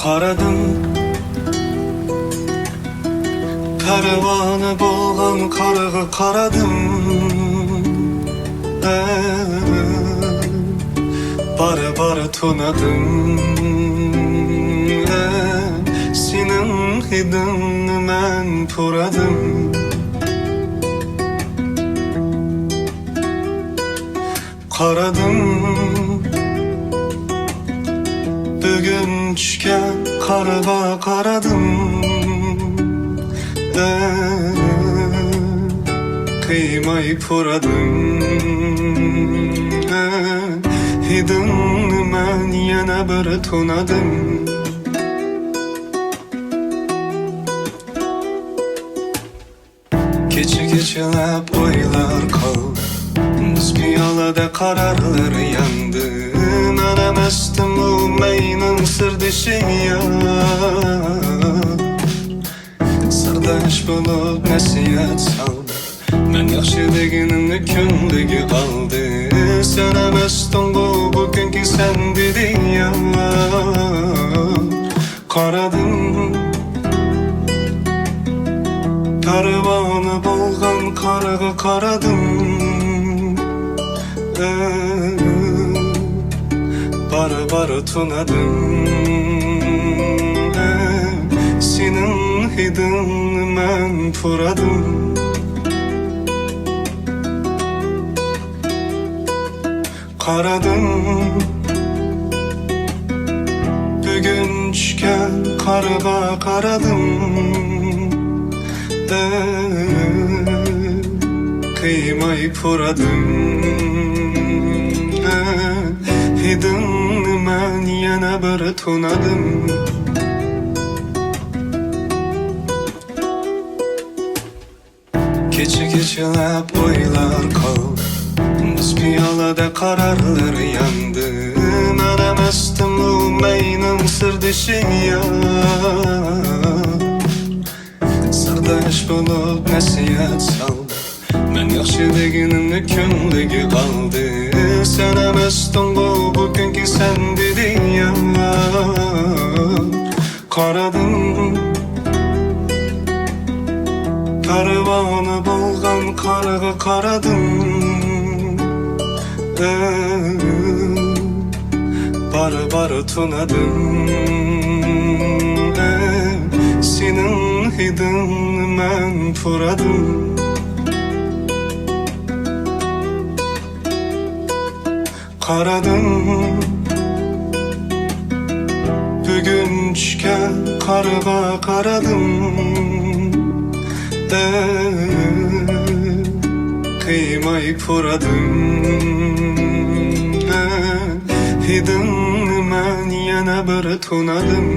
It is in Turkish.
Qaradım, pervane bolgan qarığı qaradım. Barı tunadım. Senin hidini men puradım. Qaradım, bugün tushgan qarığa qaradım. Qiymay puradim. Hidini men yana bir tunadim. Kecha-kechalab o'ylar qoldi. Biz piyolada qarorlar yandi. Men emasdim u mening sirdishim sirdosh bo'lib nasihat soldi. Men yaxshiligini kunligi oldi. Sen emasding bu bugungi sen deding. Qaradim, pervane bolgan qarığa qaradım. Barı tunadım. Senin hidini men puradım. Qaradım, bugün tushgan qarığa qaradım. Qiymay puradim. Hidini men yana bir tunadim. Kecha-kechalab o'ylar qoldi. Biz piyolada qarorlar yandi. Men emasdim u mening sirdishim sirdosh bo'lib nasihat soldi. Men yaxshiligini kunligi oldi. Sen emasding bu bugungi sen deding. Qaradim, pervane bolgan qarığa qaradım. Barı tunadım. Senin hidini men puradım. Qaradım, bugün tushgan qarığa qaradım. Qiymay puradim. Hidini men yana bir tunadim.